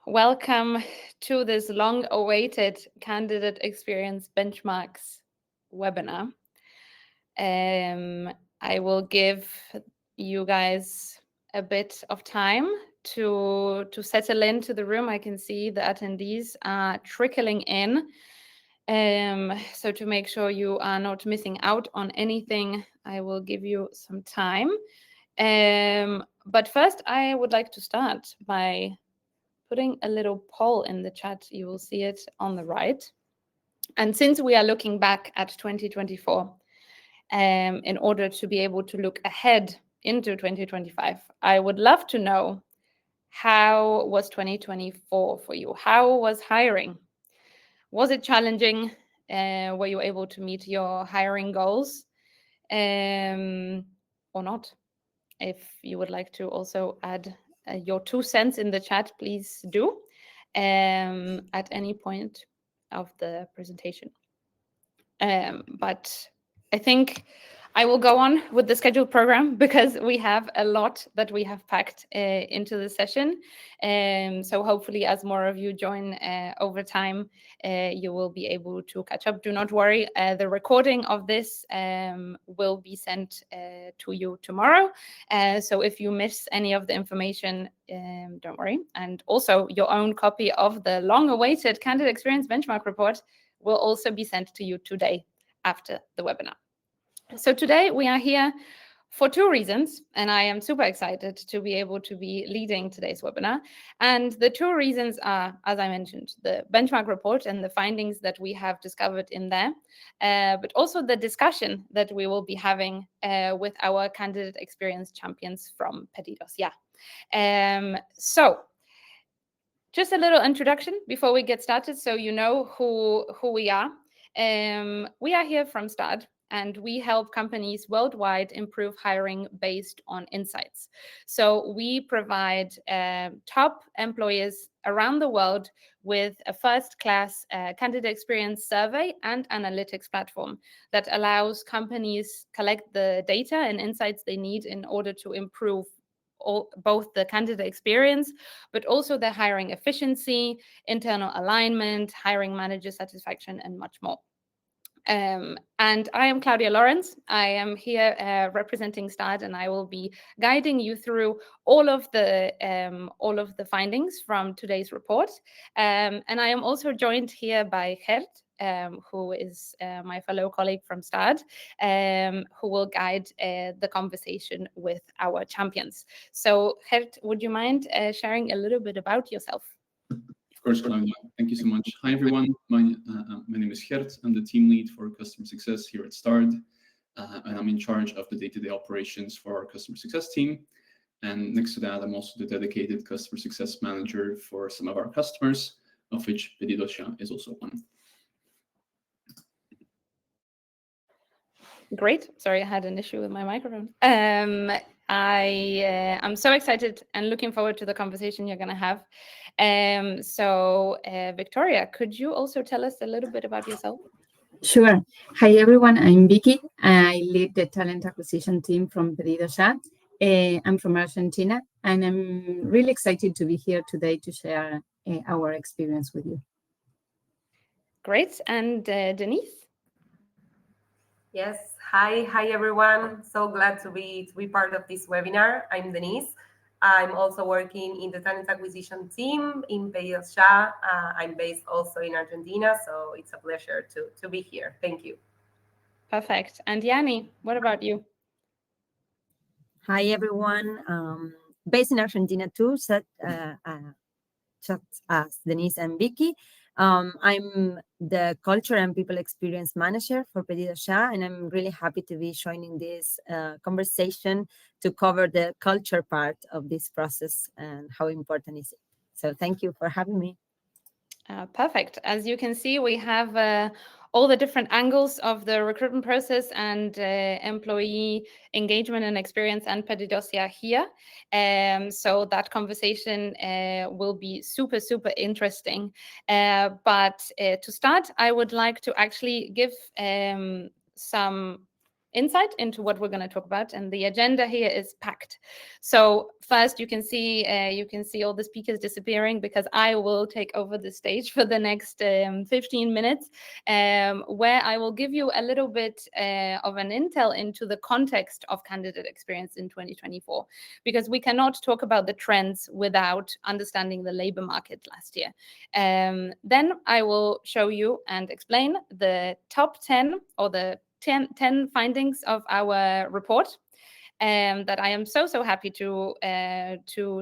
Welcome to this long-awaited candidate experience benchmarks webinar. I will give you guys a bit of time to settle into the room. I can see the attendees are trickling in. So to make sure you are not missing out on anything, I will give you some time. But first, I would like to start by putting a little poll in the chat. You will see it on the right. And since we are looking back at 2024, in order to be able to look ahead into 2025, I would love to know, how was 2024 for you? How was hiring? Was it challenging? Were you able to meet your hiring goals or not? If you would like to also add your 2 cents in the chat, please do at any point of the presentation. But I think I will go on with the scheduled program because we have a lot that we have packed into the session. So hopefully, as more of you join over time, you will be able to catch up. Do not worry, the recording of this will be sent to you tomorrow. So if you miss any of the information, don't worry. And also, your own copy of the long-awaited Candidate Experience Benchmark Report will also be sent to you today after the webinar. So today we are here for 2 reasons, and I am super excited to be able to be leading today's webinar. And the 2 reasons are, as I mentioned, the benchmark report and the findings that we have discovered in there, but also the discussion that we will be having with our candidate experience champions from Pedidos. So just a little introduction before we get started, so you know who we are. We are here from START, and we help companies worldwide improve hiring based on insights. So we provide top employers around the world with a first-class candidate experience survey and analytics platform that allows companies collect the data and insights they need in order to improve both the candidate experience, but also the hiring efficiency, internal alignment, hiring manager satisfaction, and much more. And I am Claudia Lawrence. I am here representing START, and I will be guiding you through all of the findings from today's report. And I am also joined here by Gert, who is my fellow colleague from START, who will guide the conversation with our champions. So Gert, would you mind sharing a little bit about yourself? Of course, Claudia. Thank you so much. Hi, everyone. My name is Gert. I'm the team lead for customer success here at START, and I'm in charge of the day-to-day operations for our customer success team. And next to that, I'm also the dedicated customer success manager for some of our customers, of which Pedidos is also one. Great. Sorry, I had an issue with my microphone. I'm so excited and looking forward to the conversation you're going to have. So, Victoria, could you also tell us a little bit about yourself? Sure. Hi, everyone. I'm Vicky. I lead the talent acquisition team from Pedidos. I'm from Argentina, and I'm really excited to be here today to share our experience with you. Great. And Denise? Yes. Hi, everyone. So glad to be part of this webinar. I'm Denise. I'm also working in the talent acquisition team in Pedidos. I'm based also in Argentina, so it's a pleasure to be here. Thank you. Perfect. And Yanni, what about you? Hi, everyone. Based in Argentina too, such as Denise and Vicky. I'm the culture and people experience manager for Pedidos, and I'm really happy to be joining this conversation to cover the culture part of this process and how important is it. So thank you for having me. Perfect. As you can see, we have all the different angles of the recruitment process and employee engagement and experience and Pedidos here. So that conversation will be super, super interesting. But to start, I would like to actually give some insight into what we're going to talk about, and the agenda here is packed. So first, you can see all the speakers disappearing because I will take over the stage for the next 15 minutes, where I will give you a little bit of an intel into the context of candidate experience in 2024, because we cannot talk about the trends without understanding the labor market last year. Then I will show you and explain the top 10 or the 10 findings of our report, that I am so happy to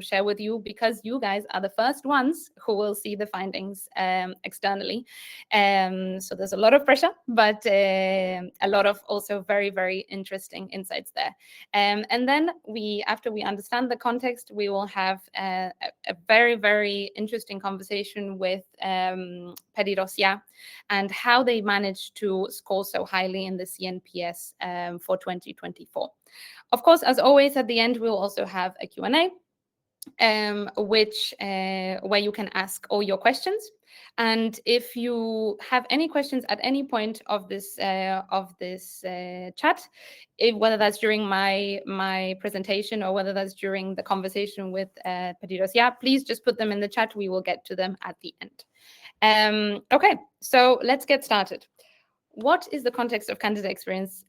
share with you, because you guys are the first ones who will see the findings externally. So there's a lot of pressure, but a lot of also very interesting insights there. And then after we understand the context, we will have a very interesting conversation with Pedidos Ya and how they managed to score so highly in the CNPS for 2024. Of course, as always, at the end, we'll also have a Q&A, where you can ask all your questions. And if you have any questions at any point of this chat, whether that's during my presentation or whether that's during the conversation with Pedidos Ya, please just put them in the chat. We will get to them at the end. Okay, so let's get started. What is the context of candidate experience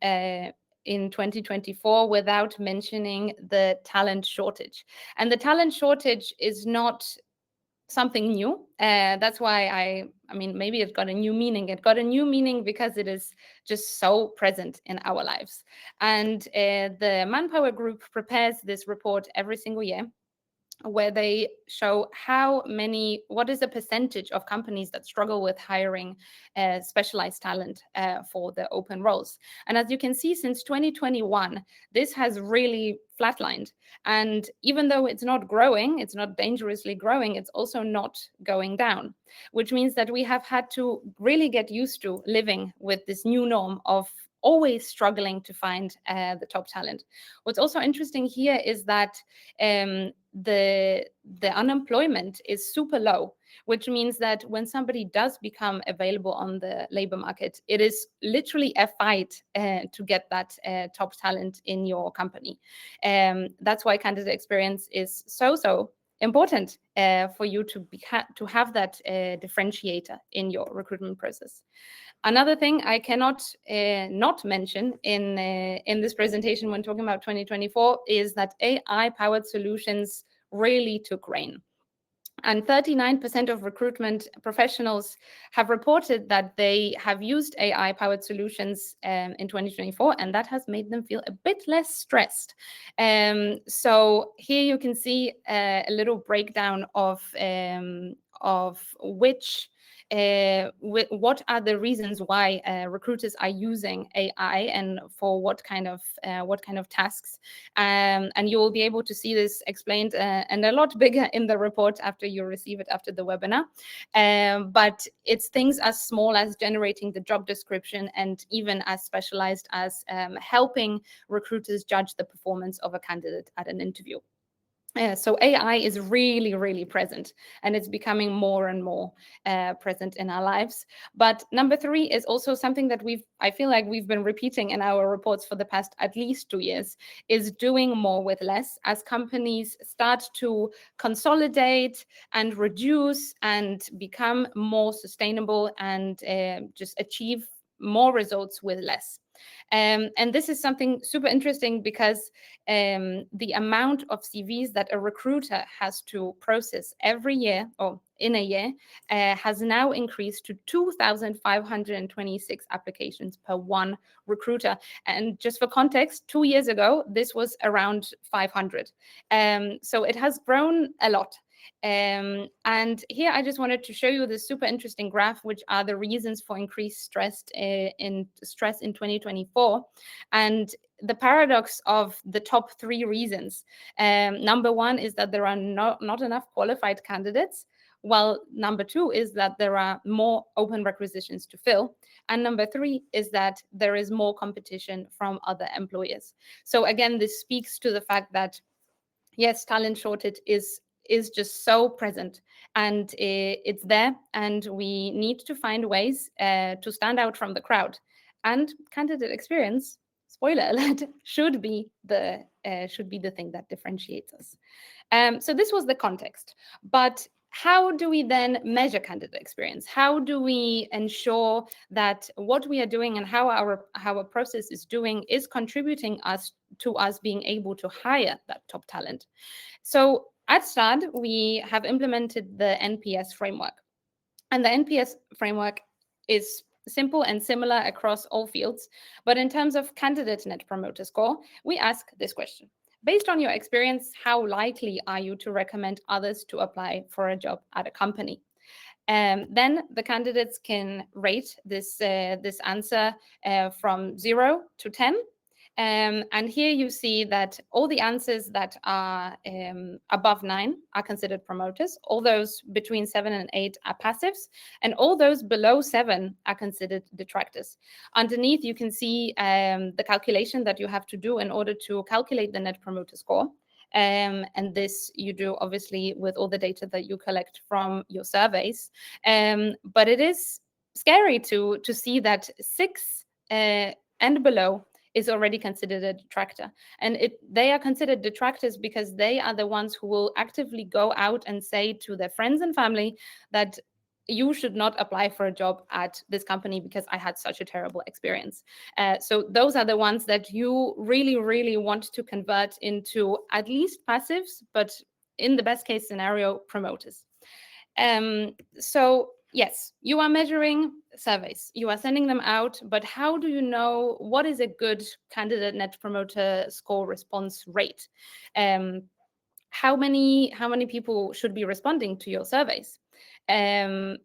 in 2024 without mentioning the talent shortage? And the talent shortage is not something new. That's why I mean, maybe it got a new meaning. It got a new meaning because it is just so present in our lives. And the Manpower Group prepares this report every single year, where they show what is the percentage of companies that struggle with hiring specialized talent for the open roles. And as you can see, since 2021, this has really flatlined. And even though it's not growing, it's not dangerously growing, it's also not going down, which means that we have had to really get used to living with this new norm of always struggling to find the top talent. What's also interesting here is that the unemployment is super low, which means that when somebody does become available on the labor market, it is literally a fight to get that top talent in your company. That's why candidate experience is so important for you to have that differentiator in your recruitment process. Another thing I cannot not mention in this presentation when talking about 2024 is that AI-powered solutions really took reign. And 39% of recruitment professionals have reported that they have used AI-powered solutions in 2024, and that has made them feel a bit less stressed. So here you can see a little breakdown of what are the reasons why recruiters are using AI and for what kind of tasks, and you will be able to see this explained and a lot bigger in the report after you receive it after the webinar. But it's things as small as generating the job description and even as specialized as helping recruiters judge the performance of a candidate at an interview. So AI is really present, and it's becoming more and more present in our lives. But number 3 is also something that I feel like we've been repeating in our reports for the past at least 2 years, is doing more with less, as companies start to consolidate and reduce and become more sustainable and just achieve more results with less. And this is something super interesting because the amount of CVs that a recruiter has to process every year or in a year has now increased to 2,526 applications per one recruiter. And just for context, 2 years ago, this was around 500. So it has grown a lot. And here I just wanted to show you this super interesting graph, which are the reasons for increased stress in 2024. And the paradox of the top 3 reasons. Number 1 is that there are not enough qualified candidates, while number 2 is that there are more open requisitions to fill. And number 3 is that there is more competition from other employers. So again, this speaks to the fact that, yes, talent shortage is just so present, and it's there, and we need to find ways to stand out from the crowd. And candidate experience spoiler alert, should be the thing that differentiates us. So this was the context. But how do we then measure candidate experience? How do we ensure that what we are doing and how our process is doing is contributing to us being able to hire that top talent? So at STAD, we have implemented the NPS framework. And the NPS framework is simple and similar across all fields. But in terms of candidate net promoter score, we ask this question. Based on your experience, how likely are you to recommend others to apply for a job at a company? Then the candidates can rate this answer from 0 to 10. And here you see that all the answers that are above 9 are considered promoters. All those between 7 and 8 are passives. And all those below 7 are considered detractors. Underneath, you can see the calculation that you have to do in order to calculate the net promoter score. And this you do obviously with all the data that you collect from your surveys. But it is scary to see that 6 and below is already considered a detractor. And they are considered detractors because they are the ones who will actively go out and say to their friends and family that you should not apply for a job at this company because I had such a terrible experience. So those are the ones that you really, really want to convert into at least passives, but in the best case scenario, promoters. So yes, you are measuring surveys, you are sending them out, but how do you know what is a good candidate net promoter score response rate? How many people should be responding to your surveys? As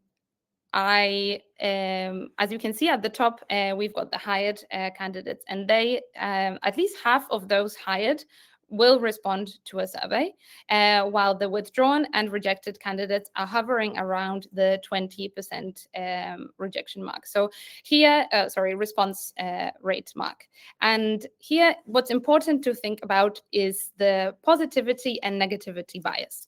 you can see at the top, we've got the hired candidates, and they, at least half of those hired will respond to a survey, while the withdrawn and rejected candidates are hovering around the 20% rejection mark. So here, response rate mark. And here, what's important to think about is the positivity and negativity bias.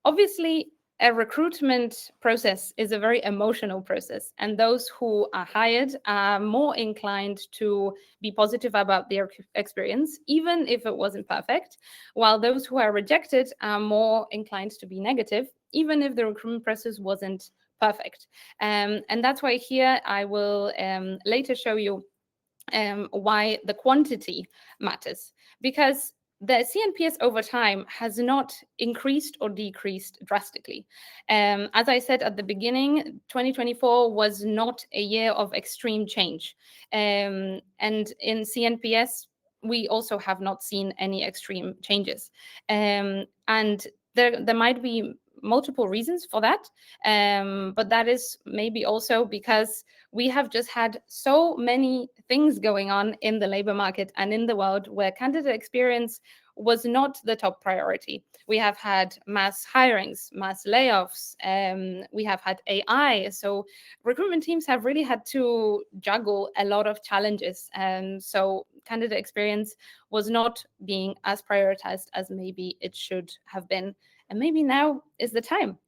Obviously, a recruitment process is a very emotional process, and those who are hired are more inclined to be positive about their experience, even if it wasn't perfect, while those who are rejected are more inclined to be negative, even if the recruitment process wasn't perfect. And that's why here I will later show you why the quantity matters, because the CNPS over time has not increased or decreased drastically. As I said at the beginning, 2024 was not a year of extreme change. And in CNPS, we also have not seen any extreme changes. And there might be multiple reasons for that. But that is maybe also because we have just had so many things going on in the labor market and in the world where candidate experience was not the top priority. We have had mass hirings, mass layoffs, we have had AI. So recruitment teams have really had to juggle a lot of challenges. And so candidate experience was not being as prioritized as maybe it should have been. And maybe now is the time.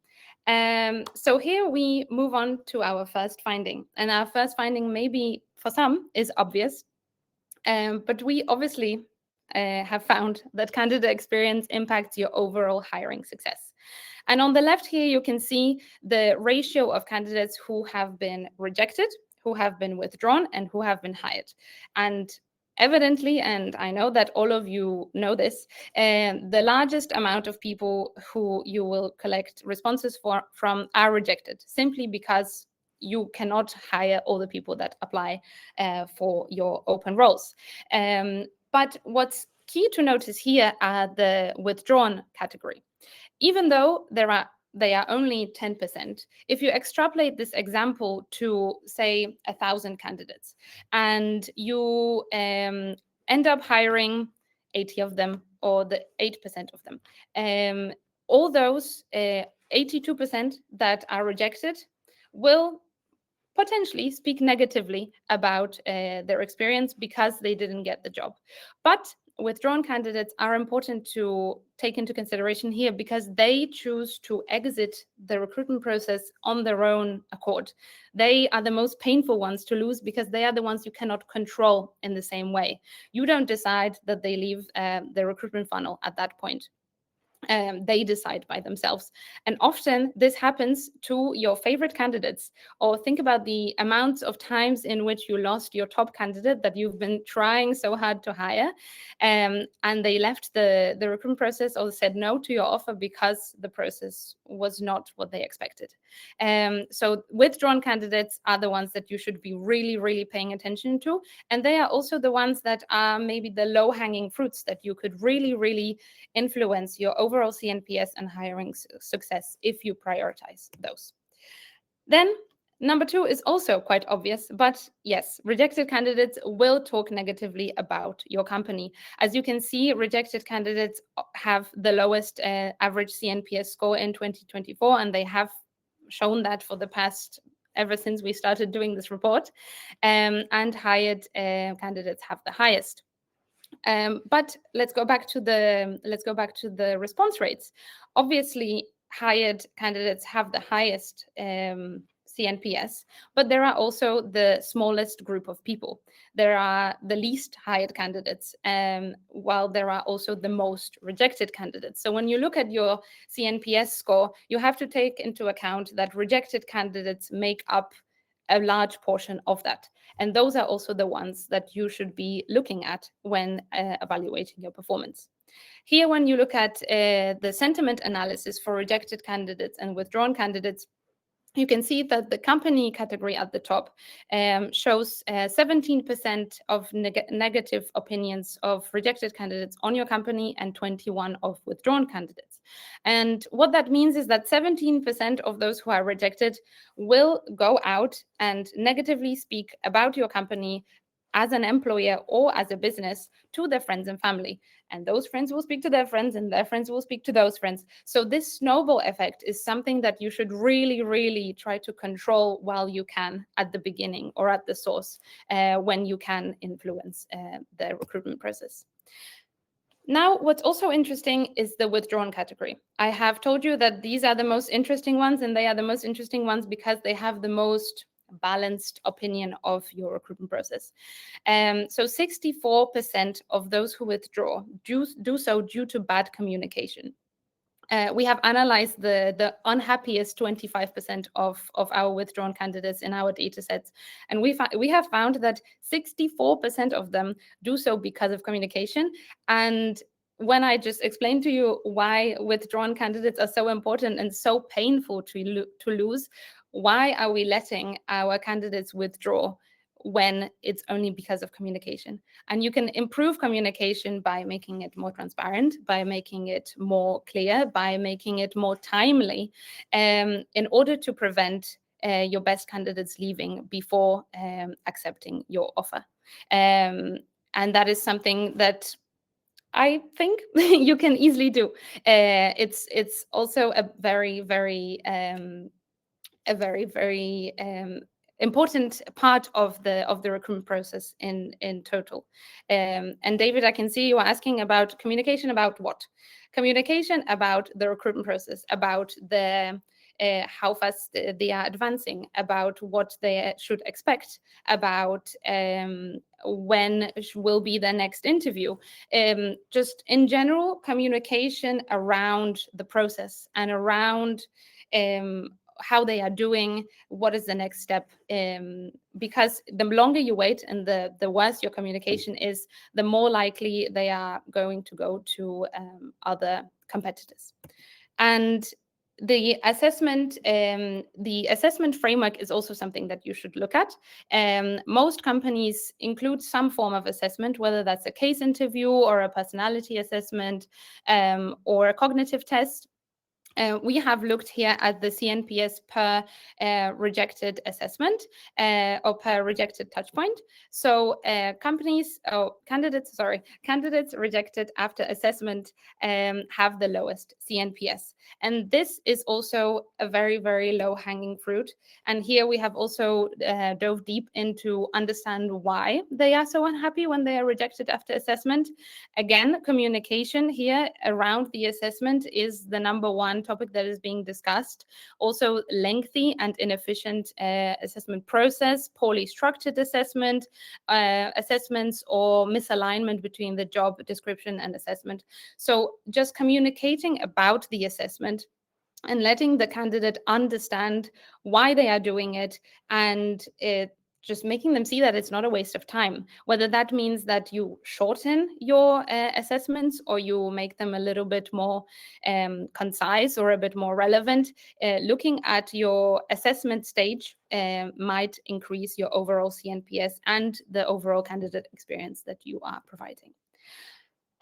So here we move on to our first finding. And our first finding, maybe for some, is obvious. But we obviously have found that candidate experience impacts your overall hiring success. And on the left here, you can see the ratio of candidates who have been rejected, who have been withdrawn, and who have been hired. And evidently, and I know that all of you know this, the largest amount of people who you will collect responses from are rejected, simply because you cannot hire all the people that apply for your open roles. But what's key to notice here are the withdrawn category. Even though they are only 10%. If you extrapolate this example to, say, 1,000 candidates, and you end up hiring 80 of them, or the 8% of them, all those 82% that are rejected will potentially speak negatively about their experience because they didn't get the job. But withdrawn candidates are important to take into consideration here because they choose to exit the recruitment process on their own accord. They are the most painful ones to lose because they are the ones you cannot control in the same way. You don't decide that they leave the recruitment funnel at that point. They decide by themselves. And often this happens to your favorite candidates. Or think about the amounts of times in which you lost your top candidate that you've been trying so hard to hire, and they left the recruitment process or said no to your offer because the process was not what they expected. So withdrawn candidates are the ones that you should be really, really paying attention to. And they are also the ones that are maybe the low-hanging fruits that you could really, really influence your overall CNPS and hiring success if you prioritize those. Then number 2 is also quite obvious, but yes, rejected candidates will talk negatively about your company. As you can see, rejected candidates have the lowest average CNPS score in 2024, and they have shown that for the past ever since we started doing this report, and hired candidates have the highest. But let's go back to the response rates. Obviously, hired candidates have the highest CNPS, but there are also the smallest group of people. There are the least hired candidates, while there are also the most rejected candidates. So when you look at your CNPS score, you have to take into account that rejected candidates make up a large portion of that. And those are also the ones that you should be looking at when evaluating your performance. Here, when you look at the sentiment analysis for rejected candidates and withdrawn candidates, you can see that the company category at the top shows 17% of negative opinions of rejected candidates on your company and 21% of withdrawn candidates. And what that means is that 17% of those who are rejected will go out and negatively speak about your company as an employer or as a business to their friends and family. And those friends will speak to their friends and their friends will speak to those friends. So this snowball effect is something that you should really, really try to control while you can at the beginning or at the source when you can influence the recruitment process. Now, what's also interesting is the withdrawn category. I have told you that these are the most interesting ones, and they are the most interesting ones because they have the most balanced opinion of your recruitment process. So 64% of those who withdraw do so due to bad communication. We have analyzed the unhappiest 25% of our withdrawn candidates in our data sets. And we have found that 64% of them do so because of communication. And when I just explained to you why withdrawn candidates are so important and so painful to lose, why are we letting our candidates withdraw when it's only because of communication? And you can improve communication by making it more transparent, by making it more clear, by making it more timely, in order to prevent your best candidates leaving before accepting your offer. And that is something that I think you can easily do. It's also a very, very important part of the recruitment process in total. And David, I can see you are asking about communication about what? Communication about the recruitment process, about the how fast they are advancing, about what they should expect, about when will be the next interview. Just in general, communication around the process and around how they are doing, what is the next step, because the longer you wait and the worse your communication is, the more likely they are going to go to other competitors. And the assessment framework is also something that you should look at. Most companies include some form of assessment, whether that's a case interview or a personality assessment or a cognitive test. we have looked here at the CNPS per rejected assessment or per rejected touchpoint. So candidates rejected after assessment have the lowest CNPS. And this is also a very, very low hanging fruit. And here we have also dove deep into understand why they are so unhappy when they are rejected after assessment. Again, communication here around the assessment is the number one topic that is being discussed. Also, lengthy and inefficient assessment process, poorly structured assessment, assessments or misalignment between the job description and assessment. So just communicating about the assessment and letting the candidate understand why they are doing it, and just making them see that it's not a waste of time, whether that means that you shorten your assessments or you make them a little bit more concise or a bit more relevant. Looking at your assessment stage might increase your overall CNPS and the overall candidate experience that you are providing.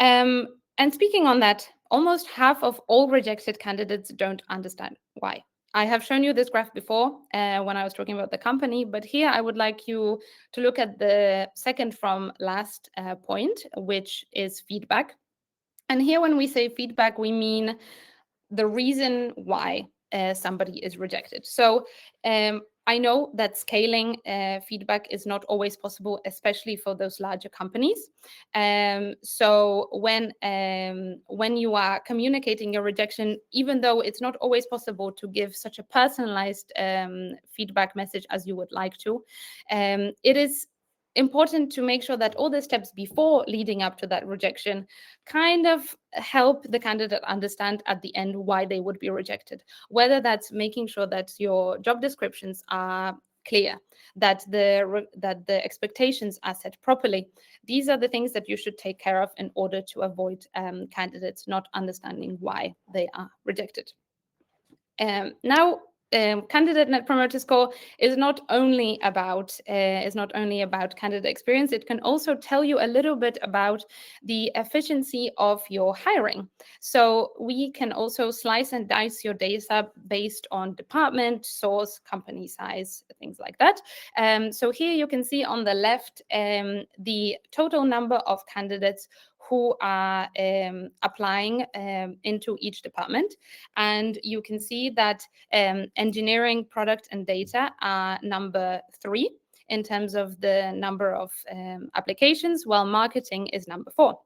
And speaking on that, almost half of all rejected candidates don't understand why. I have shown you this graph before when I was talking about the company, but here I would like you to look at the second from last point, which is feedback. And here when we say feedback, we mean the reason why somebody is rejected. So I know that scaling feedback is not always possible, especially for those larger companies. So when you are communicating your rejection, even though it's not always possible to give such a personalized feedback message as you would like to, it is important to make sure that all the steps before leading up to that rejection kind of help the candidate understand at the end why they would be rejected. Whether that's making sure that your job descriptions are clear, that the expectations are set properly. These are the things that you should take care of in order to avoid candidates not understanding why they are rejected. Now, candidate net promoter score is not only about candidate experience. It can also tell you a little bit about the efficiency of your hiring. So we can also slice and dice your data based on department, source, company size, things like that. So here you can see on the left the total number of candidates who are applying into each department. And you can see that engineering, product, and data are number 3 in terms of the number of applications, while marketing is number 4.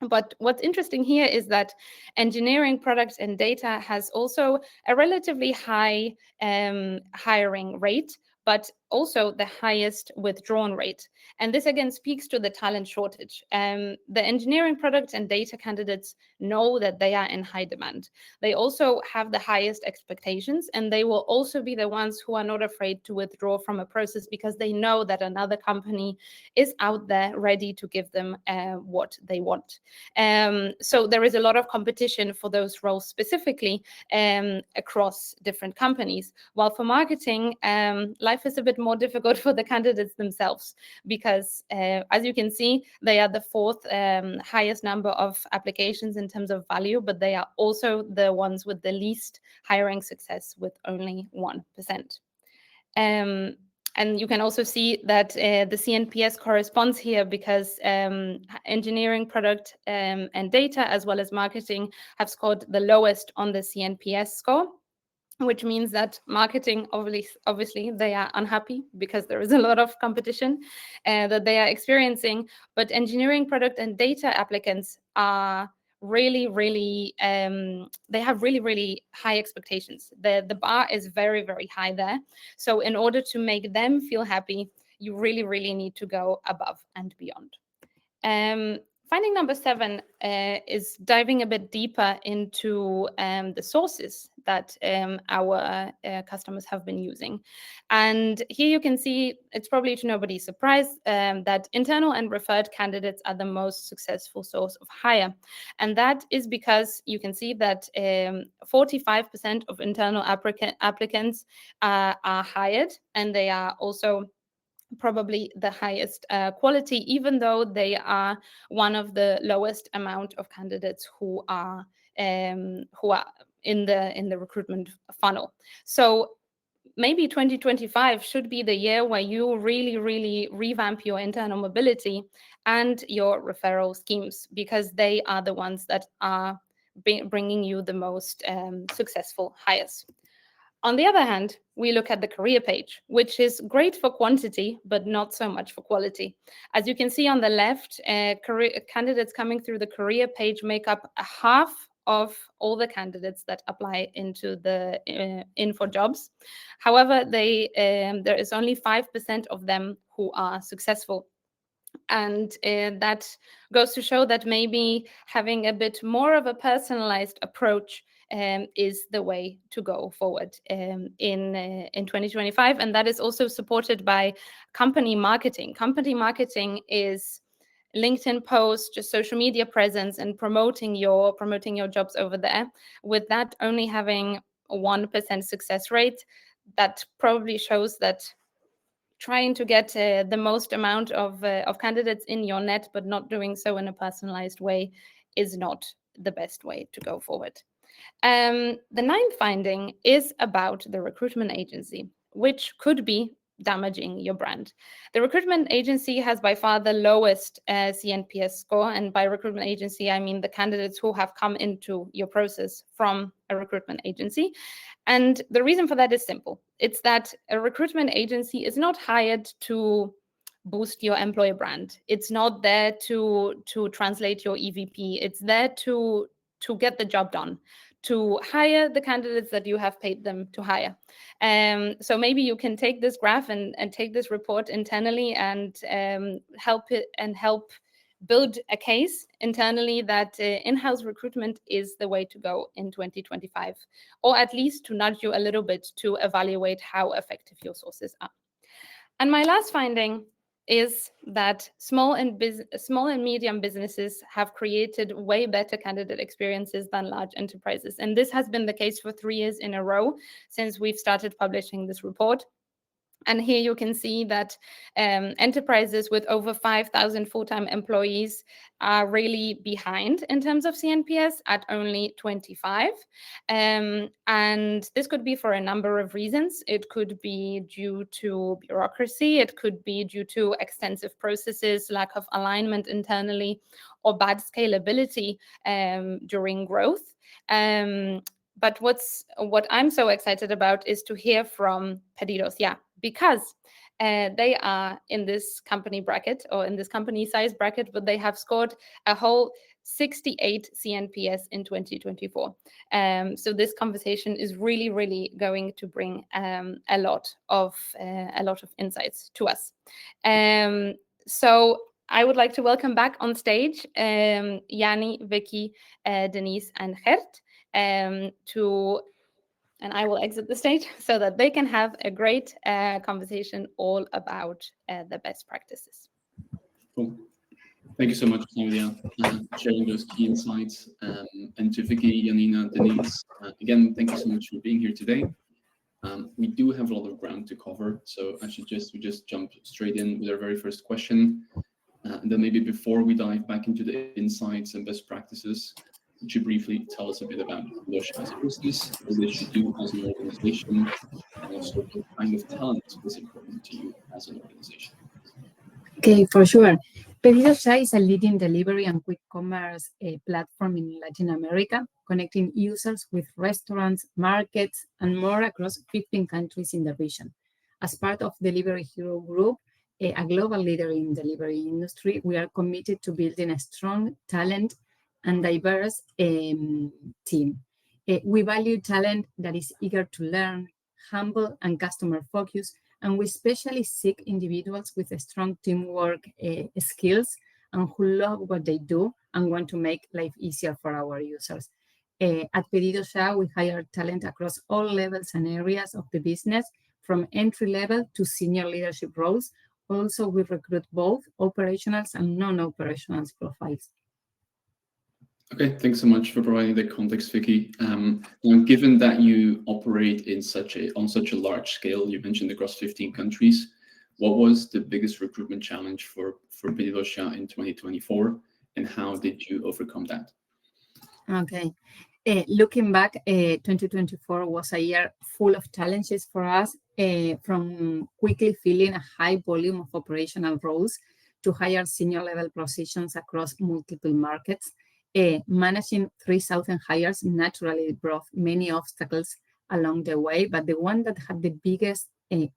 But what's interesting here is that engineering, product, and data has also a relatively high hiring rate, but also the highest withdrawn rate. And this again speaks to the talent shortage. The engineering, product, and data candidates know that they are in high demand. They also have the highest expectations, and they will also be the ones who are not afraid to withdraw from a process because they know that another company is out there ready to give them what they want. So there is a lot of competition for those roles specifically across different companies. While for marketing, life is a bit more difficult for the candidates themselves because, as you can see, they are the 4th highest number of applications in terms of value, but they are also the ones with the least hiring success with only 1%. And you can also see that the CNPS corresponds here because engineering, product, and data, as well as marketing, have scored the lowest on the CNPS score, which means that marketing, obviously, they are unhappy because there is a lot of competition that they are experiencing. But engineering, product, and data applicants are really, they have really high expectations. The bar is very, very high there. So in order to make them feel happy, you really need to go above and beyond. Finding number 7 is diving a bit deeper into the sources that our customers have been using. And here you can see, it's probably to nobody's surprise, that internal and referred candidates are the most successful source of hire. And that is because you can see that 45% of internal applicants are hired, and they are also probably the highest quality, even though they are one of the lowest amount of candidates who are in the recruitment funnel. So maybe 2025 should be the year where you really revamp your internal mobility and your referral schemes, because they are the ones that are bringing you the most successful hires. On the other hand, we look at the career page, which is great for quantity, but not so much for quality. As you can see on the left, candidates coming through the career page make up a half of all the candidates that apply into the info jobs. However, there is only 5% of them who are successful. And that goes to show that maybe having a bit more of a personalized approach is the way to go forward in 2025. And that is also supported by company marketing. Company marketing is LinkedIn posts, just social media presence, and promoting your jobs over there. With that only having a 1% success rate, that probably shows that trying to get the most amount of candidates in your net, but not doing so in a personalized way, is not the best way to go forward. The ninth finding is about the recruitment agency, which could be damaging your brand. The recruitment agency has by far the lowest CNPS score. And by recruitment agency, I mean the candidates who have come into your process from a recruitment agency. And the reason for that is simple. It's that a recruitment agency is not hired to boost your employer brand. It's not there to translate your EVP. It's there to get the job done, to hire the candidates that you have paid them to hire. So maybe you can take this graph and take this report internally and help build a case internally that in-house recruitment is the way to go in 2025, or at least to nudge you a little bit to evaluate how effective your sources are. And my last finding is that small and medium businesses have created way better candidate experiences than large enterprises. And this has been the case for 3 years in a row since we've started publishing this report. And here you can see that enterprises with over 5,000 full-time employees are really behind in terms of CNPS at only 25. And this could be for a number of reasons. It could be due to bureaucracy. It could be due to extensive processes, lack of alignment internally, or bad scalability during growth. But what I'm so excited about is to hear from Pedidos Ya, because they are in this company bracket, or in this company size bracket, but they have scored a whole 68 CNPS in 2024. So this conversation is really going to bring a lot of insights to us. So I would like to welcome back on stage Yanni, Vicky, Denise, and Gert. And I will exit the stage so that they can have a great conversation all about the best practices. Cool. Thank you so much, Claudia, sharing those key insights. And to Vicky, Janina, Denise, again, thank you so much for being here today. We do have a lot of ground to cover, so I suggest we just jump straight in with our very first question. And then maybe before we dive back into the insights and best practices, could you briefly tell us a bit about Pedidos as a business, what they should do as an organization, and also what kind of talent is important to you as an organization? Okay, for sure. Pedidos Ya is a leading delivery and quick commerce platform in Latin America, connecting users with restaurants, markets, and more across 15 countries in the region. As part of Delivery Hero Group, a global leader in delivery industry, we are committed to building a strong talent and diverse team. We value talent that is eager to learn, humble, and customer focused, and we especially seek individuals with a strong teamwork skills and who love what they do and want to make life easier for our users. At Pedidos Ya, we hire talent across all levels and areas of the business, from entry level to senior leadership roles. Also, we recruit both operationals and non-operational profiles. Okay, thanks so much for providing the context, Vicky. Now, given that you operate on such a large scale, you mentioned across 15 countries, what was the biggest recruitment challenge for Pedidos Ya in 2024, and how did you overcome that? Okay, Looking back, 2024 was a year full of challenges for us, from quickly filling a high volume of operational roles to hire senior level positions across multiple markets. Managing 3,000 hires naturally brought many obstacles along the way, but the one that had the biggest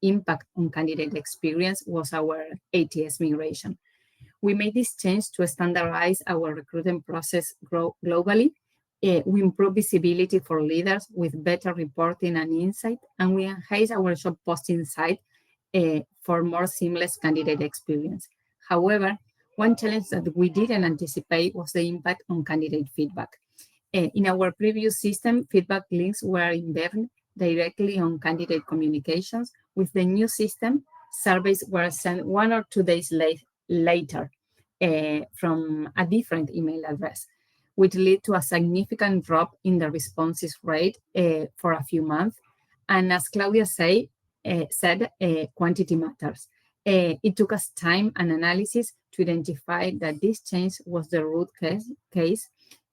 impact on candidate experience was our ATS migration. We made this change to standardize our recruiting process globally. We improve visibility for leaders with better reporting and insight, and we enhance our job posting site for more seamless candidate experience. However, one challenge that we didn't anticipate was the impact on candidate feedback. In our previous system, feedback links were embedded directly on candidate communications. With the new system, surveys were sent 1 or 2 days later from a different email address, which led to a significant drop in the responses rate for a few months. And as Claudia said, quantity matters. It took us time and analysis to identify that this change was the root case.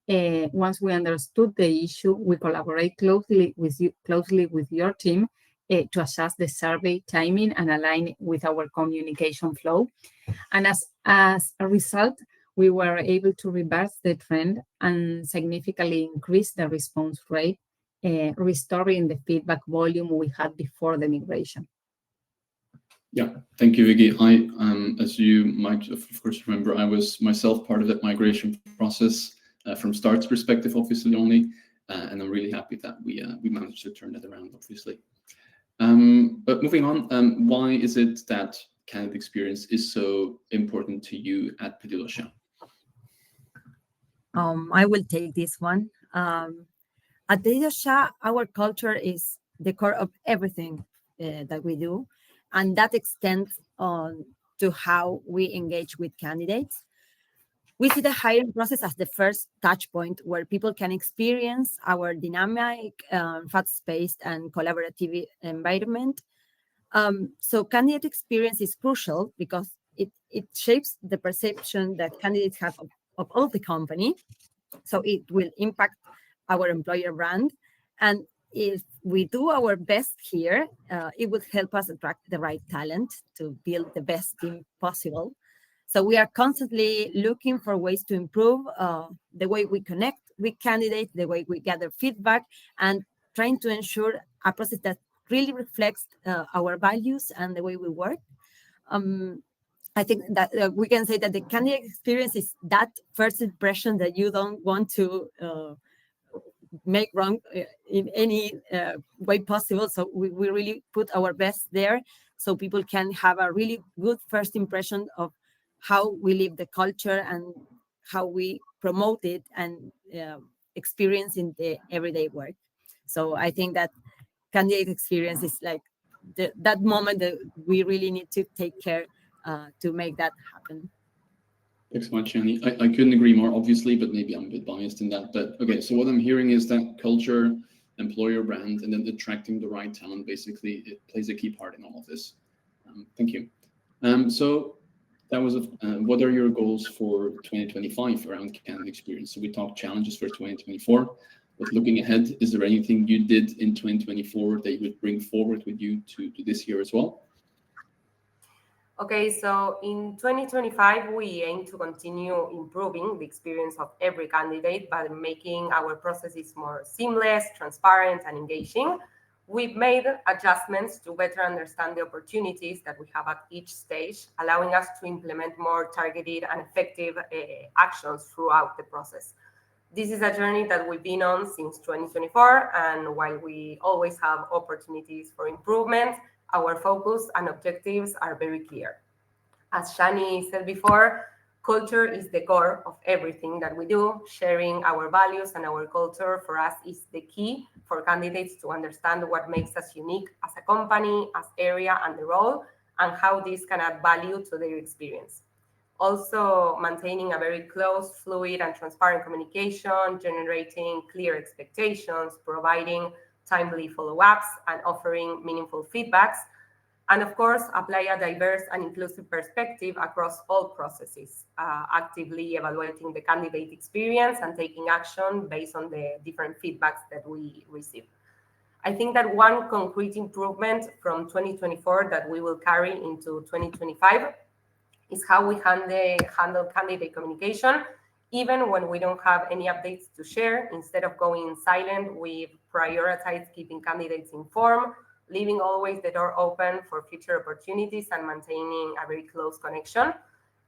Once we understood the issue, we collaborate closely with your team to adjust the survey timing and align with our communication flow. And as a result, we were able to reverse the trend and significantly increase the response rate, restoring the feedback volume we had before the migration. Yeah, thank you, Vicky. As you might, of course, remember, I was myself part of that migration process from Start's perspective, obviously only, and I'm really happy that we managed to turn that around, obviously. But moving on, why is it that candidate experience is so important to you at Pedido Ya? I will take this one. At Pedido Ya, our culture is the core of everything that we do, and that extends to how we engage with candidates. We see the hiring process as the first touch point where people can experience our dynamic, fast-paced, and collaborative environment. So candidate experience is crucial because it shapes the perception that candidates have of all the company. So it will impact our employer brand. And if we do our best here, it would help us attract the right talent to build the best team possible. So we are constantly looking for ways to improve the way we connect with candidates, the way we gather feedback, and trying to ensure a process that really reflects our values and the way we work. I think that we can say that the candidate experience is that first impression that you don't want to make wrong in any way possible. So we really put our best there so people can have a really good first impression of how we live the culture and how we promote it and experience in the everyday work. So I think that candidate experience is like that moment that we really need to take care to make that happen. Thanks so much, Jenny. I couldn't agree more, obviously, but maybe I'm a bit biased in that. But okay, so what I'm hearing is that culture, employer brand, and then attracting the right talent, basically, it plays a key part in all of this. Thank you. So that was what are your goals for 2025 around candidate experience? So we talked challenges for 2024, but looking ahead, is there anything you did in 2024 that you would bring forward with you to this year as well? Okay, so in 2025, we aim to continue improving the experience of every candidate by making our processes more seamless, transparent, and engaging. We've made adjustments to better understand the opportunities that we have at each stage, allowing us to implement more targeted and effective actions throughout the process. This is a journey that we've been on since 2024, and while we always have opportunities for improvement, our focus and objectives are very clear. As Shani said before, culture is the core of everything that we do. Sharing our values and our culture for us is the key for candidates to understand what makes us unique as a company, as area, and the role, and how this can add value to their experience. Also, maintaining a very close, fluid, and transparent communication, generating clear expectations, providing timely follow-ups, and offering meaningful feedbacks. And of course, apply a diverse and inclusive perspective across all processes, actively evaluating the candidate experience and taking action based on the different feedbacks that we receive. I think that one concrete improvement from 2024 that we will carry into 2025 is how we handle candidate communication. Even when we don't have any updates to share, instead of going silent, we prioritize keeping candidates informed, leaving always the door open for future opportunities and maintaining a very close connection.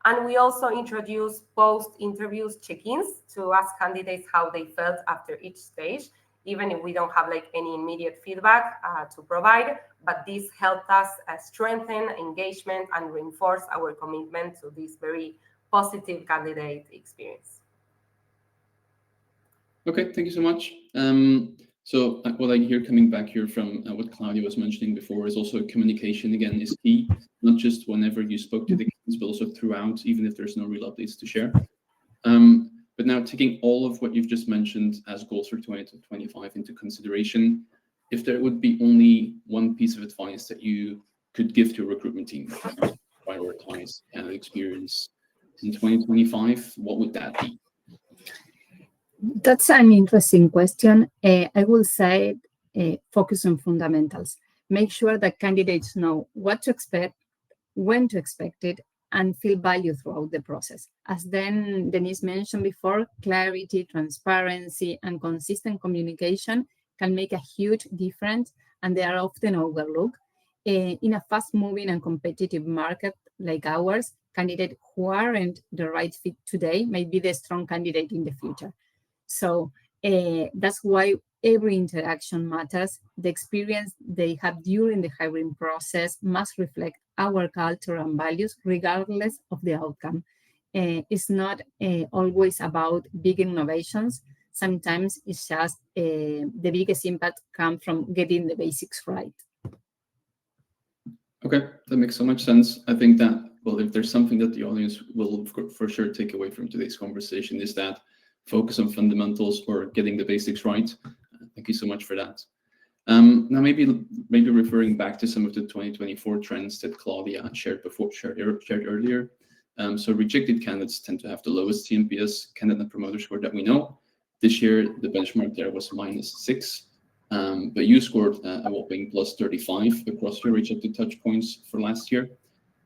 And we also introduce post-interviews check-ins to ask candidates how they felt after each stage, even if we don't have like any immediate feedback to provide. But this helped us strengthen engagement and reinforce our commitment to this very positive candidate experience. Okay, thank you so much. So what I hear coming back here from what Claudia was mentioning before is also communication, again, is key, not just whenever you spoke to the kids, but also throughout, even if there's no real updates to share. But now taking all of what you've just mentioned as goals for 2025 into consideration, if there would be only one piece of advice that you could give to a recruitment team to prioritize candidate experience in 2025, what would that be? That's an interesting question. I will say focus on fundamentals. Make sure that candidates know what to expect, when to expect it, and feel value throughout the process. As Denise mentioned before, clarity, transparency, and consistent communication can make a huge difference, and they are often overlooked. In a fast-moving and competitive market like ours, candidates who aren't the right fit today may be the strong candidate in the future. So that's why every interaction matters. The experience they have during the hiring process must reflect our culture and values, regardless of the outcome. It's not always about big innovations. Sometimes it's just the biggest impact comes from getting the basics right. Okay, that makes so much sense. I think that, well, if there's something that the audience will for sure take away from today's conversation, is that focus on fundamentals or getting the basics right. Thank you so much for that. Now, maybe referring back to some of the 2024 trends that Claudia shared earlier. So rejected candidates tend to have the lowest CNPS, candidate promoter score, that we know. This year, the benchmark there was -6, but you scored a whopping +35 across your rejected touch points for last year.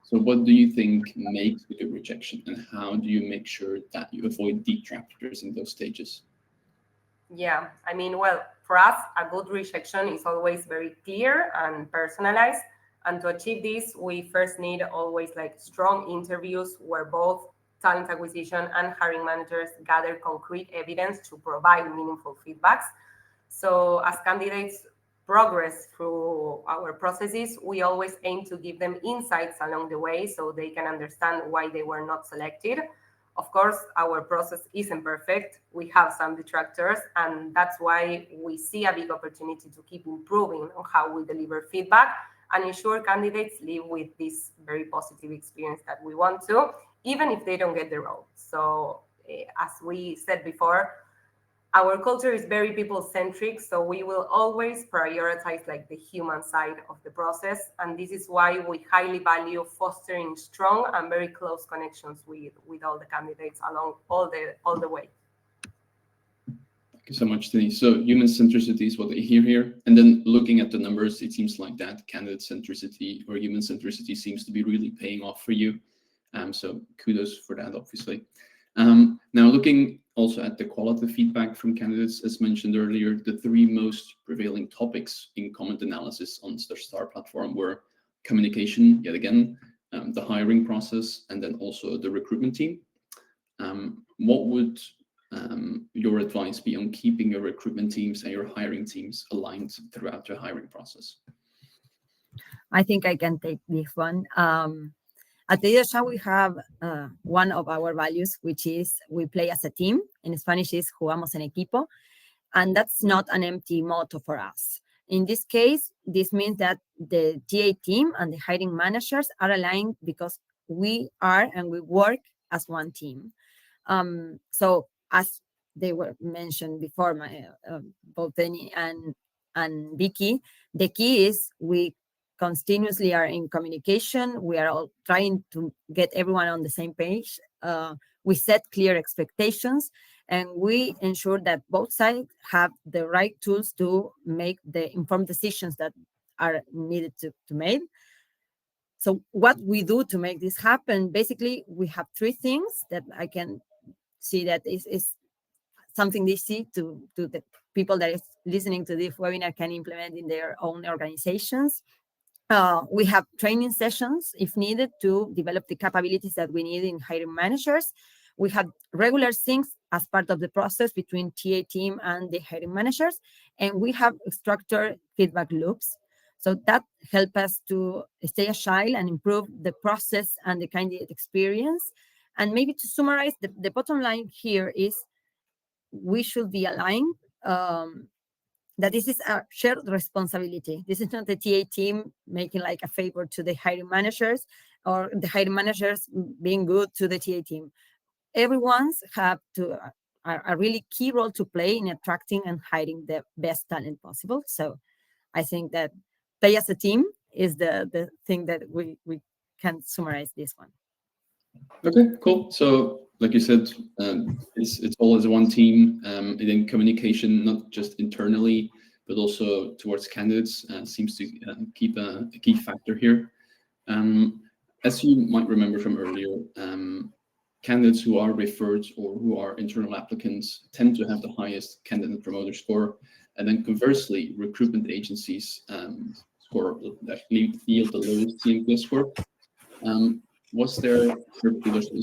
So what do you think makes a good rejection, and how do you make sure that you avoid detractors in those stages? Yeah, I mean, well, for us, a good rejection is always very clear and personalized. And to achieve this, we first need always like strong interviews where both talent acquisition and hiring managers gather concrete evidence to provide meaningful feedbacks. So as candidates progress through our processes, we always aim to give them insights along the way so they can understand why they were not selected. Of course, our process isn't perfect. We have some detractors, and that's why we see a big opportunity to keep improving on how we deliver feedback and ensure candidates live with this very positive experience that we want to, even if they don't get the role. So as we said before, our culture is very people-centric, so we will always prioritize like the human side of the process, and this is why we highly value fostering strong and very close connections with all the candidates along all the way. Thank you so much, Denise. So human centricity is what I hear here, and then looking at the numbers, it seems like that candidate centricity or human centricity seems to be really paying off for you. So kudos for that, obviously. Now, looking also at the quality feedback from candidates, as mentioned earlier, the 3 most prevailing topics in comment analysis on the STAR platform were communication, yet again, the hiring process, and then also the recruitment team. What would your advice be on keeping your recruitment teams and your hiring teams aligned throughout your hiring process? I think I can take this one. At PedidosYa, we have one of our values, which is we play as a team. In Spanish is jugamos en equipo. And that's not an empty motto for us. In this case, this means that the TA team and the hiring managers are aligned because we are and we work as one team. So as they were mentioned before, both Denny and Vicky, the key is we continuously are in communication. We are all trying to get everyone on the same page. We set clear expectations, and we ensure that both sides have the right tools to make the informed decisions that are needed to make. So what we do to make this happen, basically, we have three things that I can see that is something they see to the people that is listening to this webinar can implement in their own organizations. We have training sessions, if needed, to develop the capabilities that we need in hiring managers. We have regular syncs as part of the process between TA team and the hiring managers, and we have structured feedback loops. So that help us to stay agile and improve the process and the candidate experience. And maybe to summarize, the bottom line here is we should be aligned that this is a shared responsibility. This is not the TA team making like a favor to the hiring managers or the hiring managers being good to the TA team. Everyone's have to a really key role to play in attracting and hiring the best talent possible. So I think that play as a team is the thing that we can summarize this one. Okay, cool. So like you said, it's all as one team, and then communication, not just internally, but also towards candidates, seems to keep a key factor here. As you might remember from earlier, candidates who are referred or who are internal applicants tend to have the highest candidate promoter score, and then conversely, recruitment agencies score actually yield the lowest CMPS score. Was there a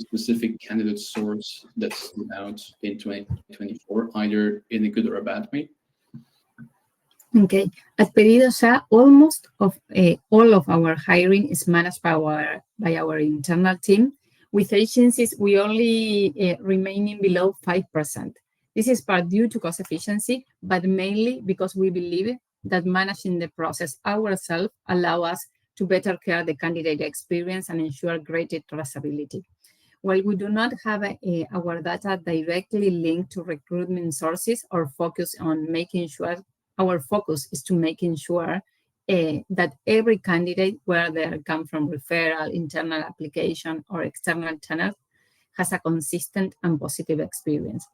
specific candidate source that stood out in 2024, either in a good or a bad way? Okay, at PedidoSA, almost all of our hiring is managed by our internal team. With agencies, we only remaining below 5%. This is part due to cost efficiency, but mainly because we believe that managing the process ourselves allow us to better care the candidate experience and ensure greater traceability. While we do not have our data directly linked to recruitment sources, our focus is to making sure that every candidate, whether they come from referral, internal application, or external channel, has a consistent and positive experience.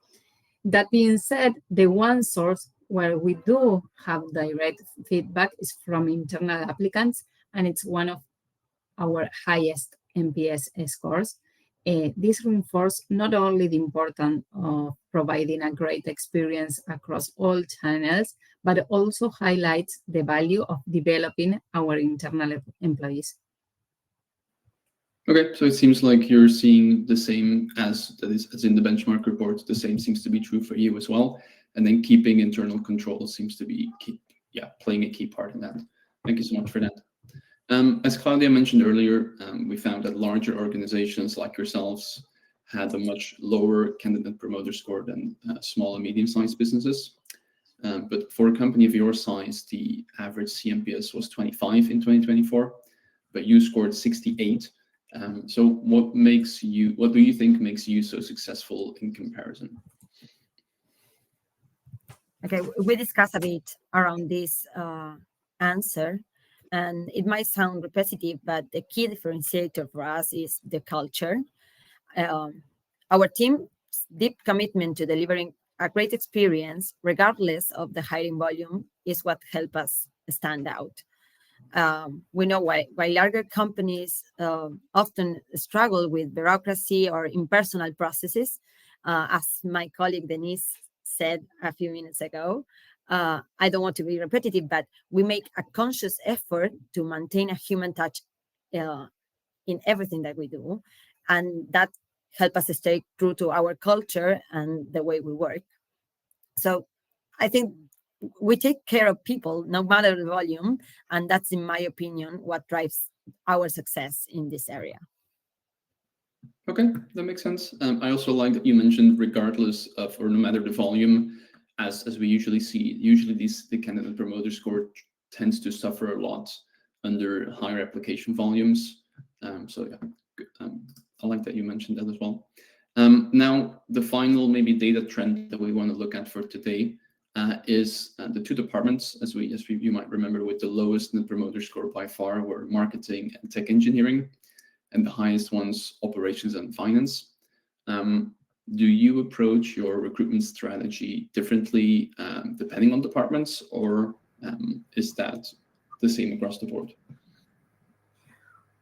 That being said, the one source where we do have direct feedback is from internal applicants, and it's one of our highest NPS scores. This reinforces not only the importance of providing a great experience across all channels, but also highlights the value of developing our internal employees. Okay, so it seems like you're seeing the same as in the benchmark report. The same seems to be true for you as well. And then keeping internal control seems to be playing a key part in that. Thank you so much for that. As Claudia mentioned earlier, we found that larger organizations like yourselves had a much lower candidate promoter score than small and medium-sized businesses. But for a company of your size, the average CMPS was 25 in 2024, but you scored 68. So what do you think makes you so successful in comparison? Okay, we discussed a bit around this answer, and it might sound repetitive, but the key differentiator for us is the culture. Our team's deep commitment to delivering a great experience, regardless of the hiring volume, is what helps us stand out. We know why larger companies often struggle with bureaucracy or impersonal processes. As my colleague Denise said a few minutes ago, I don't want to be repetitive, but we make a conscious effort to maintain a human touch in everything that we do. And that helps us stay true to our culture and the way we work. So I think we take care of people no matter the volume. And that's, in my opinion, what drives our success in this area. Okay, that makes sense. I also like that you mentioned regardless of or no matter the volume, as we usually see, the candidate promoter score tends to suffer a lot under higher application volumes. I like that you mentioned that as well. Now, the final maybe data trend that we want to look at for today is the two departments, as you might remember, with the lowest Net Promoter Score by far were marketing and tech engineering, and the highest ones operations and finance. Do you approach your recruitment strategy differently depending on departments, or is that the same across the board?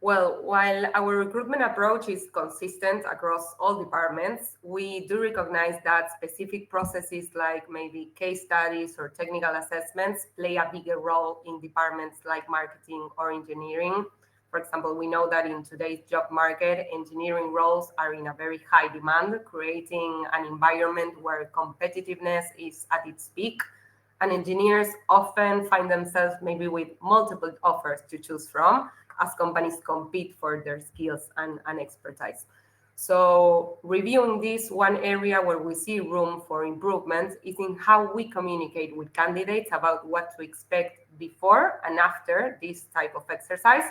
Well, while our recruitment approach is consistent across all departments, we do recognize that specific processes like maybe case studies or technical assessments play a bigger role in departments like marketing or engineering. For example, we know that in today's job market, engineering roles are in a very high demand, creating an environment where competitiveness is at its peak. And engineers often find themselves maybe with multiple offers to choose from as companies compete for their skills and expertise. So reviewing this, one area where we see room for improvement is in how we communicate with candidates about what to expect before and after this type of exercise.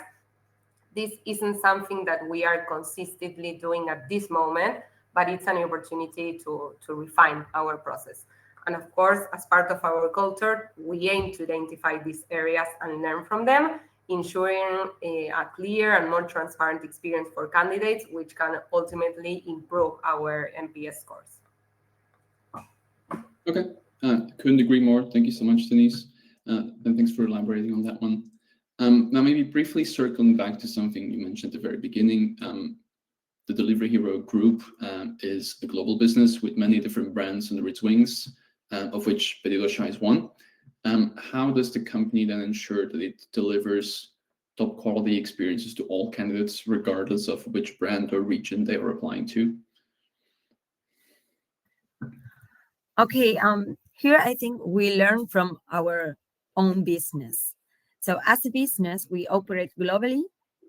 This isn't something that we are consistently doing at this moment, but it's an opportunity to refine our process. And of course, as part of our culture, we aim to identify these areas and learn from them, ensuring a clear and more transparent experience for candidates, which can ultimately improve our NPS scores. Okay, couldn't agree more. Thank you so much, Denise. And thanks for elaborating on that one. Now, maybe briefly circling back to something you mentioned at the very beginning, the Delivery Hero Group is a global business with many different brands under its wings, of which Pedido Ya is one. How does the company then ensure that it delivers top quality experiences to all candidates, regardless of which brand or region they are applying to? Okay, here I think we learn from our own business. So as a business, we operate globally,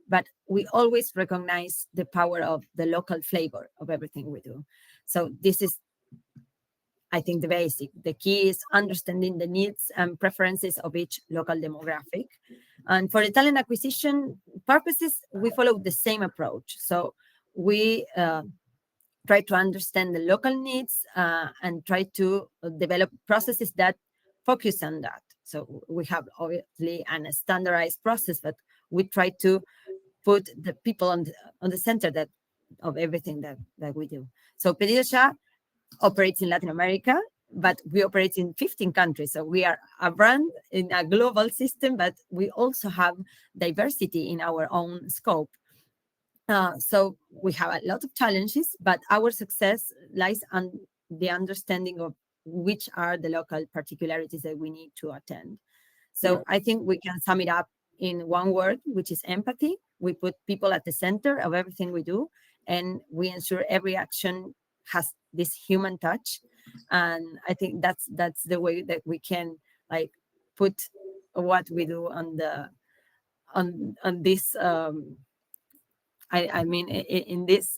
but we always recognize the power of the local flavor of everything we do. So this is, I think, the basic. The key is understanding the needs and preferences of each local demographic. And for the talent acquisition purposes, we follow the same approach. So we try to understand the local needs and try to develop processes that focus on that. So we have obviously a standardized process, but we try to put the people on the center of everything that we do. So Pedido Ya operates in Latin America, but we operate in 15 countries. So we are a brand in a global system, but we also have diversity in our own scope. So we have a lot of challenges, but our success lies on the understanding of which are the local particularities that we need to attend. So I think we can sum it up in one word, which is empathy. We put people at the center of everything we do, and we ensure every action has this human touch. And I think that's the way that we can like put what we do on this I mean in this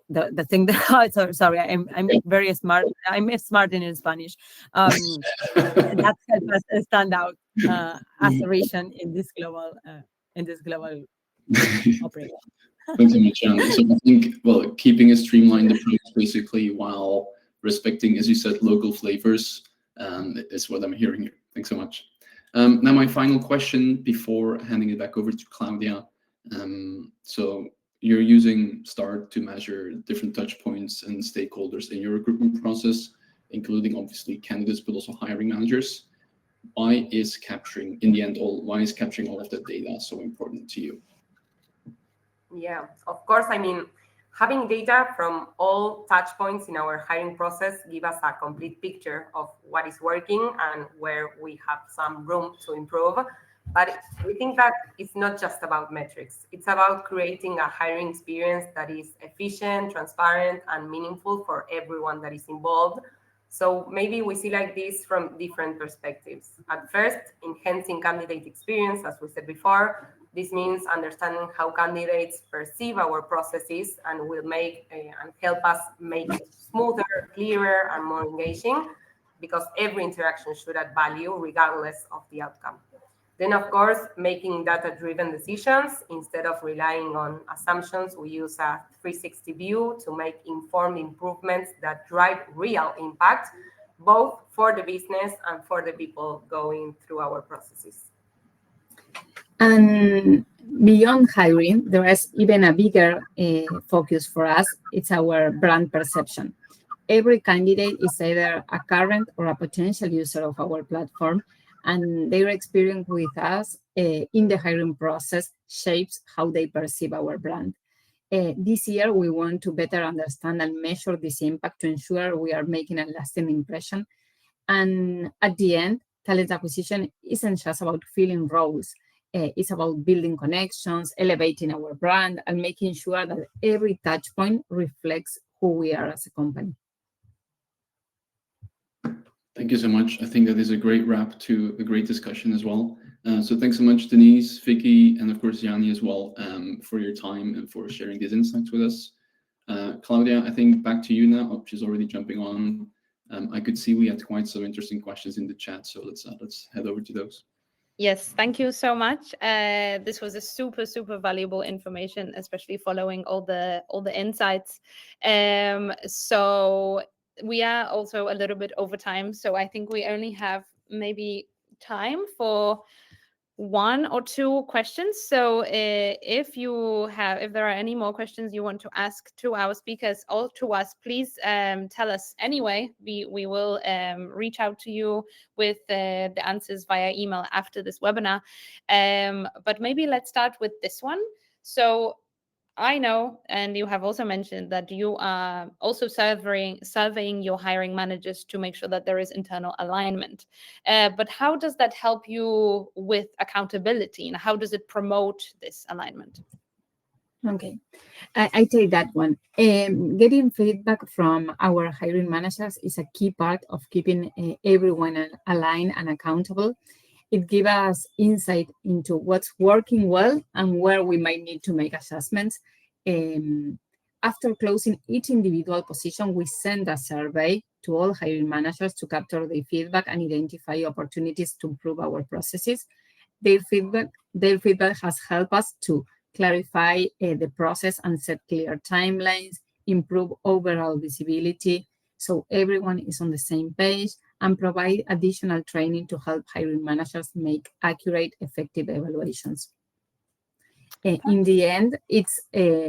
the thing that sorry I'm very smart. I'm smart in Spanish. That helps us stand out as a region in this global operation. Thanks so much, Jan. So I think, well, keeping a streamlined approach basically while respecting, as you said, local flavors is what I'm hearing here. Thanks so much. Now, my final question before handing it back over to Claudia. So you're using START to measure different touch points and stakeholders in your recruitment process, including obviously candidates, but also hiring managers. Why is capturing all of that data so important to you? Yeah, of course. I mean, having data from all touch points in our hiring process give us a complete picture of what is working and where we have some room to improve. But we think that it's not just about metrics. It's about creating a hiring experience that is efficient, transparent, and meaningful for everyone that is involved. So maybe we see like this from different perspectives. At first, enhancing candidate experience, as we said before. This means understanding how candidates perceive our processes and will make and help us make it smoother, clearer, and more engaging, because every interaction should add value regardless of the outcome. Then, of course, making data-driven decisions instead of relying on assumptions. We use a 360 view to make informed improvements that drive real impact. both for the business and for the people going through our processes. And beyond hiring, there is even a bigger focus for us. It's our brand perception. Every candidate is either a current or a potential user of our platform, and their experience with us in the hiring process shapes how they perceive our brand. This year, we want to better understand and measure this impact to ensure we are making a lasting impression. And at the end, talent acquisition isn't just about filling roles. It's about building connections, elevating our brand, and making sure that every touch point reflects who we are as a company. Thank you so much. I think that is a great wrap to a great discussion as well. So thanks so much, Denise, Vicky, and of course, Yanni as well, for your time and for sharing these insights with us. Claudia, I think back to you now. Oh, she's already jumping on. I could see we had quite some interesting questions in the chat, so let's head over to those. Yes, thank you so much. This was a super valuable information, especially following all the insights. So we are also a little bit over time, so I think we only have maybe time for one or two questions. So if there are any more questions you want to ask to our speakers or to us, please tell us anyway. We will reach out to you with the answers via email after this webinar. But maybe let's start with this one. So I know, and you have also mentioned that you are also surveying your hiring managers to make sure that there is internal alignment. But how does that help you with accountability, and how does it promote this alignment? Okay, I take that one. Getting feedback from our hiring managers is a key part of keeping everyone aligned and accountable. It gives us insight into what's working well and where we might need to make adjustments. After closing each individual position, we send a survey to all hiring managers to capture their feedback and identify opportunities to improve our processes. Their feedback has helped us to clarify the process and set clear timelines, improve overall visibility, so everyone is on the same page, and provide additional training to help hiring managers make accurate, effective evaluations. In the end, it's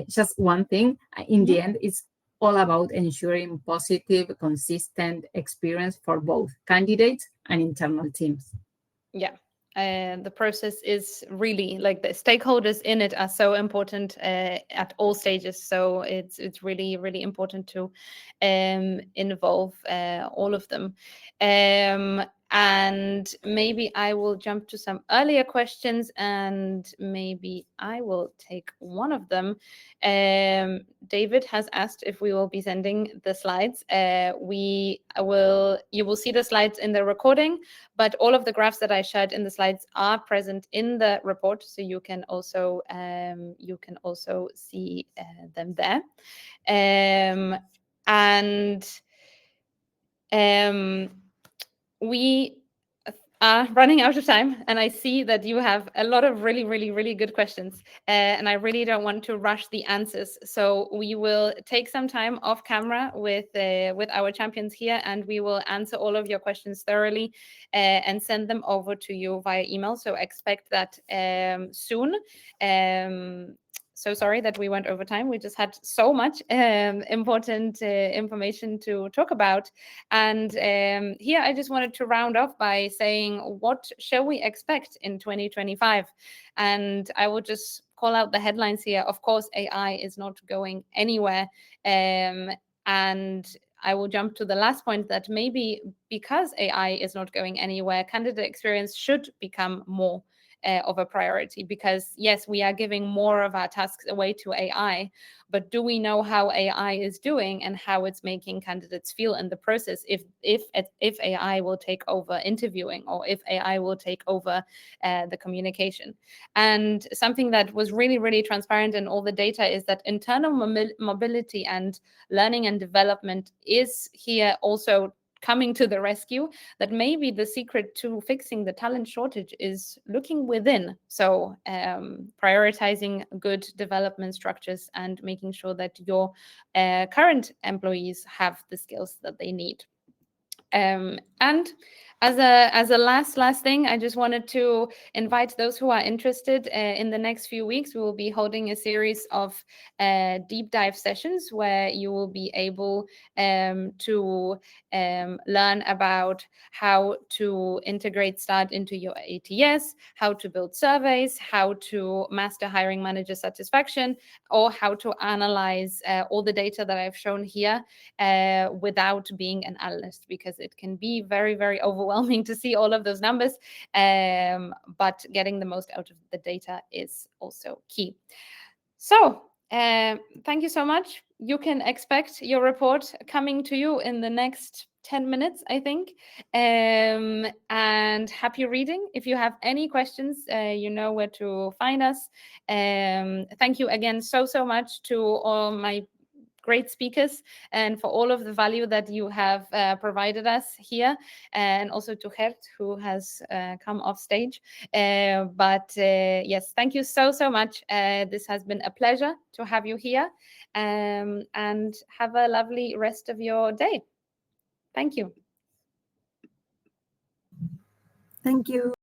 just one thing. In the end, it's all about ensuring positive, consistent experience for both candidates and internal teams. Yeah. The process is really, like, the stakeholders in it are so important at all stages. So it's really important to involve all of them. And maybe I will jump to some earlier questions, and maybe I will take one of them. David has asked if we will be sending the slides. You will see the slides in the recording, but all of the graphs that I shared in the slides are present in the report, so you can also see them there. We are running out of time, and I see that you have a lot of really good questions, and I really don't want to rush the answers. So we will take some time off camera with our champions here, and we will answer all of your questions thoroughly and send them over to you via email. So expect that soon. So sorry that we went over time. We just had so much important information to talk about. And here I just wanted to round off by saying, what shall we expect in 2025? And I will just call out the headlines here. Of course, AI is not going anywhere. And I will jump to the last point, that maybe because AI is not going anywhere, candidate experience should become more of a priority, because yes, we are giving more of our tasks away to AI, but do we know how AI is doing and how it's making candidates feel in the process if AI will take over interviewing, or if AI will take over the communication? And something that was really transparent in all the data is that internal mobility and learning and development is here also coming to the rescue, that maybe the secret to fixing the talent shortage is looking within. So prioritizing good development structures and making sure that your current employees have the skills that they need. And as a last thing, I just wanted to invite those who are interested. In the next few weeks, we will be holding a series of deep dive sessions where you will be able to learn about how to integrate START into your ATS, how to build surveys, how to master hiring manager satisfaction, or how to analyze all the data that I've shown here without being an analyst, because it can be very, very overwhelming to see all of those numbers. But getting the most out of the data is also key. So thank you so much. You can expect your report coming to you in the next 10 minutes, I think. And happy reading. If you have any questions, you know where to find us. Thank you again so much to all my great speakers and for all of the value that you have provided us here, and also to Gert, who has come off stage. But yes, thank you so much. This has been a pleasure to have you here, and have a lovely rest of your day. Thank you. Thank you.